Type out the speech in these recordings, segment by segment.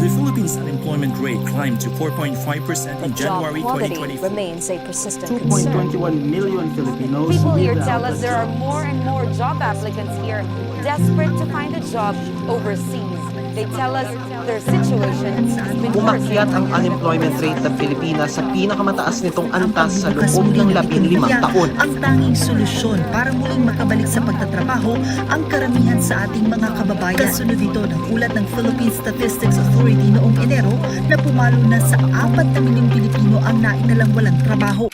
The Philippines' unemployment rate climbed to 4.5% in January job quality 2024. remains a persistent concern. 2.21 million Filipinos. People here without tell a us there are job. more and more job applicants here desperate to find a job overseas. They tell us their situation has been Umakyat ang unemployment rate ng Pilipinas sa pinakamataas nitong antas sa loob ng 15 taon. Ang tanging solusyon para muling makabalik sa pagtatrabaho ang karamihan sa ating mga kababayan. Kasunod ito ng ulat ng Philippine Statistics Authority noong Enero na pumalo na sa 4 na milyong Pilipino ang nainalang walang trabaho.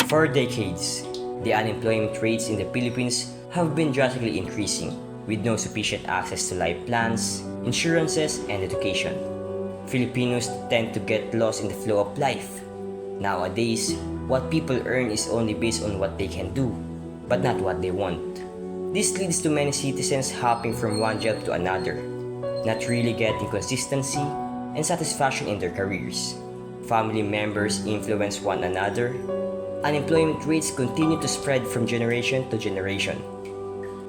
For decades, the unemployment rates in the Philippines have been drastically increasing, with no sufficient access to life plans, insurances, and education. Filipinos tend to get lost in the flow of life. Nowadays, what people earn is only based on what they can do, but not what they want. This leads to many citizens hopping from one job to another, not really getting consistency and satisfaction in their careers. Family members influence one another. Unemployment rates continue to spread from generation to generation.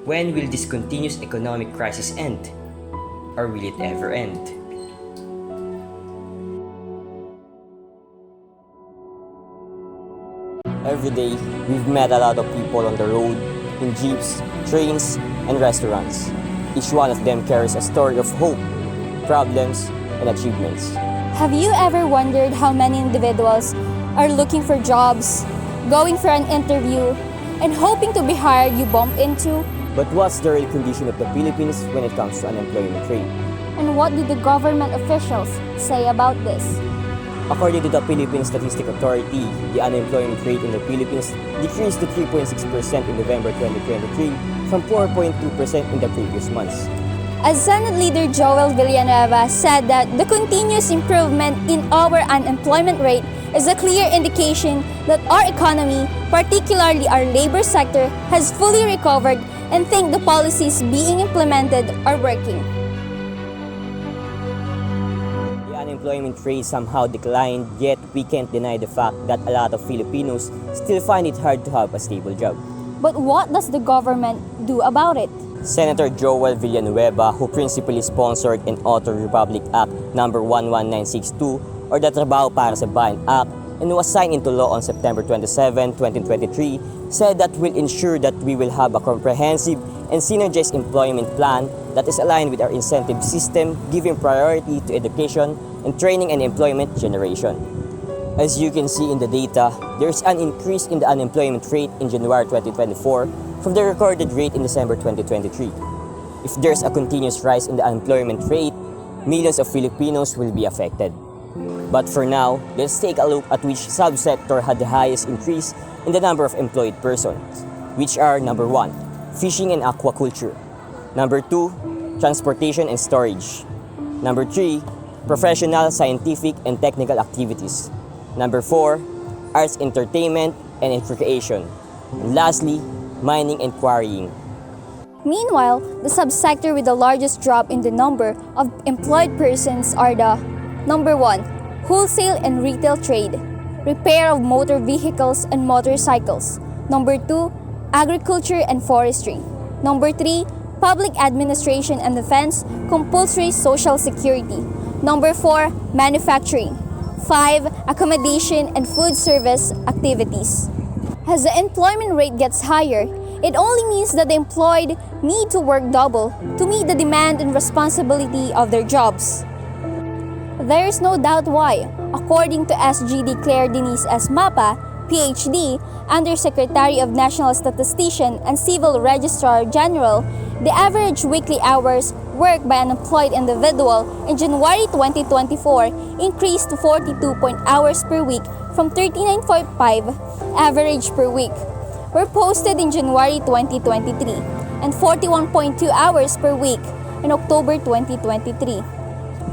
When will this continuous economic crisis end? Or will it ever end? Every day, we've met a lot of people on the road, in jeeps, trains, and restaurants. Each one of them carries a story of hope, problems, and achievements. Have you ever wondered how many individuals are looking for jobs, going for an interview, and hoping to be hired you bump into? But what's the real condition of the Philippines when it comes to unemployment rate? And what do the government officials say about this? According to the Philippine Statistics Authority, the unemployment rate in the Philippines decreased to 3.6% in November 2023 from 4.2% in the previous months. As Senate Leader Joel Villanueva said that the continuous improvement in our unemployment rate is a clear indication that our economy, particularly our labor sector, has fully recovered and think the policies being implemented are working. The unemployment rate somehow declined, yet we can't deny the fact that a lot of Filipinos still find it hard to have a stable job. But what does the government do about it? Senator Joel Villanueva, who principally sponsored and authored Republic Act No. 11962 or the 𝗨𝗏𝗪 Act, and was signed into law on September 27, 2023, said that will ensure that we will have a comprehensive and synergized employment plan that is aligned with our incentive system, giving priority to education and training and employment generation. As you can see in the data, there is an increase in the unemployment rate in January 2024 from the recorded rate in December 2023. If there's a continuous rise in the unemployment rate, millions of Filipinos will be affected. But for now, let's take a look at which subsector had the highest increase in the number of employed persons, which are number 1, fishing and aquaculture, number 2, transportation and storage, number 3, professional, scientific, and technical activities, number 4, arts, entertainment, and recreation, and lastly, mining and quarrying. Meanwhile, the subsector with the largest drop in the number of employed persons are the number 1, wholesale and retail trade, repair of motor vehicles and motorcycles. Number 2, agriculture and forestry. Number 3, public administration and defense, compulsory social security. Number 4, manufacturing. 5, accommodation and food service activities. As the employment rate gets higher, it only means that the employed need to work double to meet the demand and responsibility of their jobs. There is no doubt why, according to SG declared Denise S. Mapa, PhD, Undersecretary of National Statistician and Civil Registrar General, the average weekly hours worked by an employed individual in January 2024 increased to 42 hours per week from 39.5 average per week were posted in January 2023 and 41.2 hours per week in October 2023.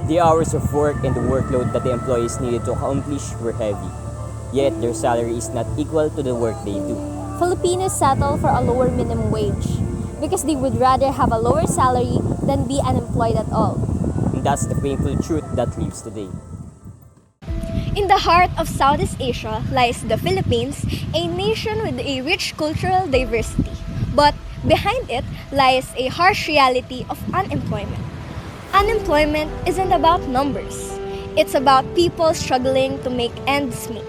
The hours of work and the workload that the employees needed to accomplish were heavy, yet their salary is not equal to the work they do. Filipinos settle for a lower minimum wage because they would rather have a lower salary than be unemployed at all. And that's the painful truth that lives today. In the heart of Southeast Asia lies the Philippines, a nation with a rich cultural diversity. But Behind it lies a harsh reality of unemployment. Unemployment isn't about numbers. It's about people struggling to make ends meet.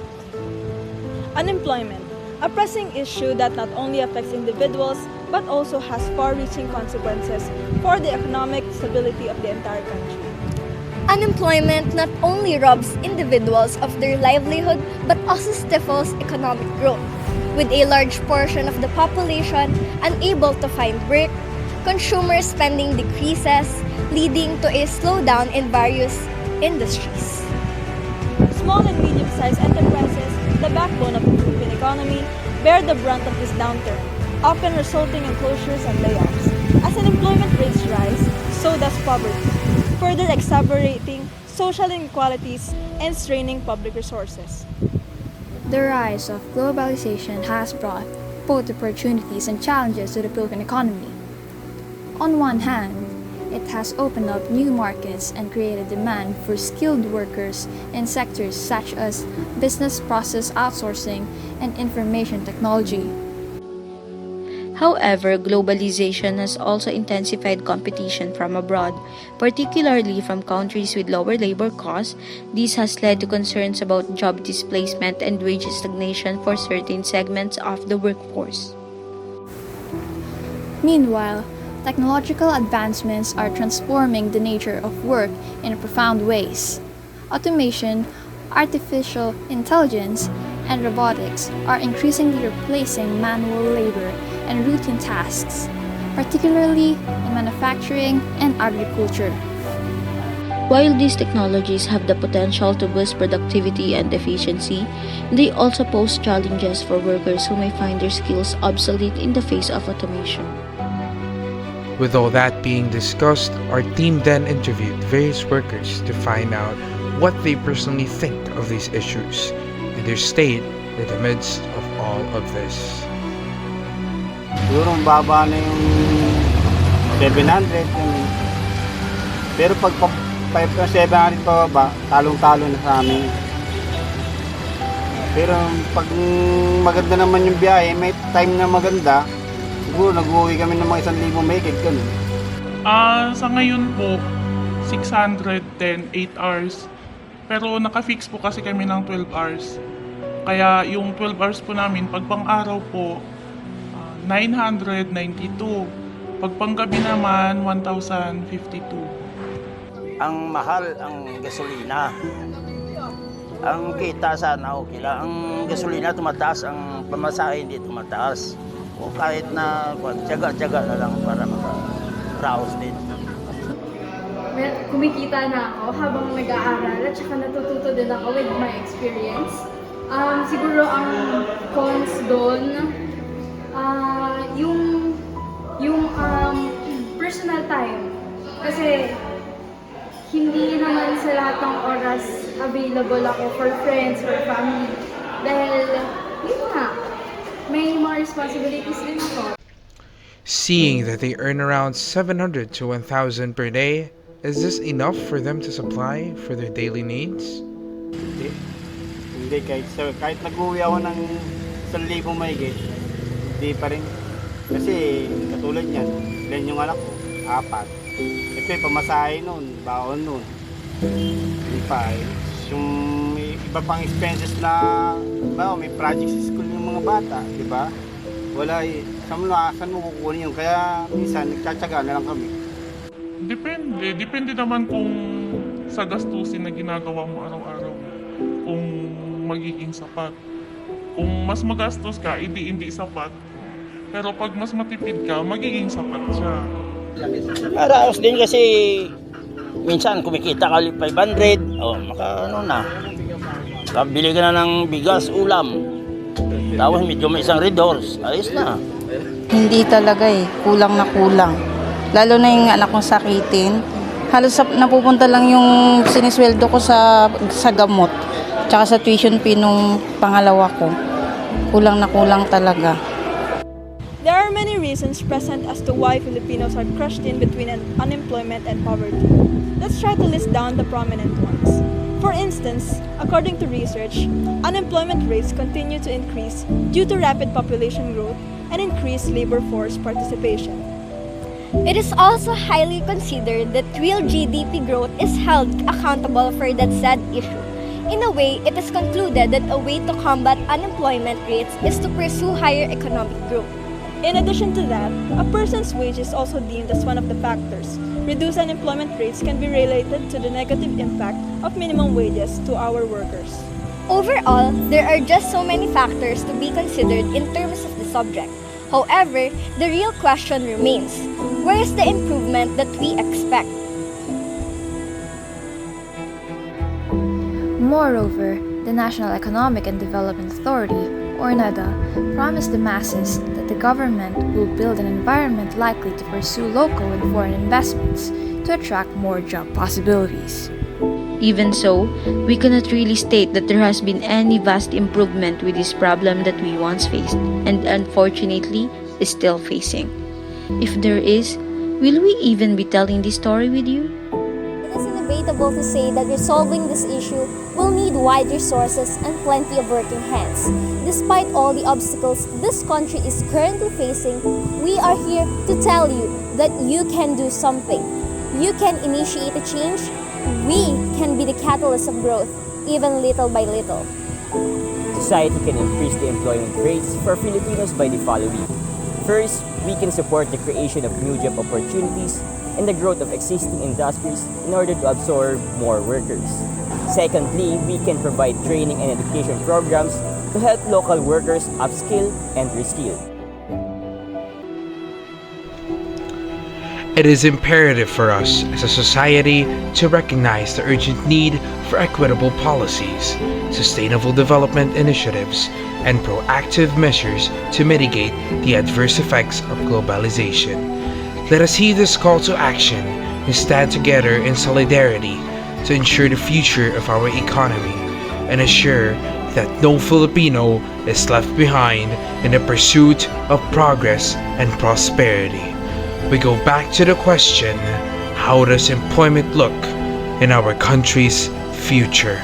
Unemployment, a pressing issue that not only affects individuals but also has far-reaching consequences for the economic stability of the entire country. Unemployment not only robs individuals of their livelihood but also stifles economic growth, with a large portion of the population unable to find work. Consumer spending decreases, leading to a slowdown in various industries. Small and medium-sized enterprises, the backbone of the Philippine economy, bear the brunt of this downturn, often resulting in closures and layoffs. As unemployment rates rise, so does poverty, further exacerbating social inequalities and straining public resources. The rise of globalization has brought both opportunities and challenges to the Philippine economy. On one hand, it has opened up new markets and created demand for skilled workers in sectors such as business process outsourcing and information technology. However, globalization has also intensified competition from abroad, particularly from countries with lower labor costs. This has led to concerns about job displacement and wage stagnation for certain segments of the workforce. Meanwhile, technological advancements are transforming the nature of work in profound ways. Automation, artificial intelligence, and robotics are increasingly replacing manual labor and routine tasks, particularly in manufacturing and agriculture. While these technologies have the potential to boost productivity and efficiency, they also pose challenges for workers who may find their skills obsolete in the face of automation. With all that being discussed, our team then interviewed various workers to find out what they personally think of these issues and their state in the midst of all of this. Siguro baba na yung 700 yung, pero pag 700 pababa, talong-talo na sa amin. Pero pag maganda naman yung biyahe, may time na maganda, siguro nag-uwi kami ng mga 1,000 mahigit ganun. Sa ngayon po, 610, 8 hours. Pero naka-fix po kasi kami ng 12 hours. Kaya yung 12 hours po namin, pag pang-araw po, 992. Pag panggabi naman, 1,052. Ang mahal ang gasolina. Ang kita sana okay lang. Ang gasolina tumataas, ang pamasahe hindi tumataas. O kahit na tiyaga-tiyaga na lang para makaraos din. Kumikita na ako habang nag-aaral at saka natututo din ako with my experience. Siguro ang cons doon, yung personal time. Kasi hindi naman sa lahat ng oras available ako for friends, for family. Dahil, yun nga, may mga responsibilities din ako. Seeing that they earn around 700 to 1,000 per day, is this enough for them to supply for their daily needs? Hindi kahit nag-uwi ako ng 1,000 mahigit, hindi pa rin. Kasi katulad niyan, ilan yung anak ko? 4. Ito pamasahe nun, baon nun. Hindi pa yung iba pang expenses na may project sa school yung mga bata, di ba? Wala saan mo kukunin yun? Kaya minsan nagtsatsaga na lang kami. Depende naman kung sa gastusin na ginagawa mo araw-araw. Kung magiging sapat. Kung mas magastos ka, hindi sapat. Pero pag mas matipid ka, magiging sapat siya. Araos din kasi minsan kumikita ka 500, bili ka na ng bigas, ulam. Tapos medyo may isang Red Horse, ayos na. Hindi talaga kulang na kulang. Lalo na yung anak kong sakitin. Halos napupunta lang yung sinisweldo ko sa gamot. Tsaka sa tuition fee nung pangalawa ko. Kulang na kulang talaga. There are many reasons present as to why Filipinos are crushed in between unemployment and poverty. Let's try to list down the prominent ones. For instance, according to research, unemployment rates continue to increase due to rapid population growth, and increase labor force participation. It is also highly considered that real GDP growth is held accountable for that said issue. In a way, it is concluded that a way to combat unemployment rates is to pursue higher economic growth. In addition to that, a person's wage is also deemed as one of the factors. Reduced unemployment rates can be related to the negative impact of minimum wages to our workers. Overall, there are just so many factors to be considered in terms of the subject. However, the real question remains, where is the improvement that we expect? Moreover, the National Economic and Development Authority, or NEDA, promised the masses that the government will build an environment likely to pursue local and foreign investments to attract more job possibilities. Even so, we cannot really state that there has been any vast improvement with this problem that we once faced and unfortunately is still facing. If there is, will we even be telling this story with you? It is inevitable to say that resolving this issue will need wide resources and plenty of working hands. Despite all the obstacles this country is currently facing, we are here to tell you that you can do something. You can initiate a change. We can be the catalyst of growth, even little by little. Society can increase the employment rates for Filipinos by the following. First, we can support the creation of new job opportunities and the growth of existing industries in order to absorb more workers. Secondly, we can provide training and education programs to help local workers upskill and reskill. It is imperative for us as a society to recognize the urgent need for equitable policies, sustainable development initiatives, and proactive measures to mitigate the adverse effects of globalization. Let us heed this call to action and stand together in solidarity to ensure the future of our economy and assure that no Filipino is left behind in the pursuit of progress and prosperity. We go back to the question, how does employment look in our country's future?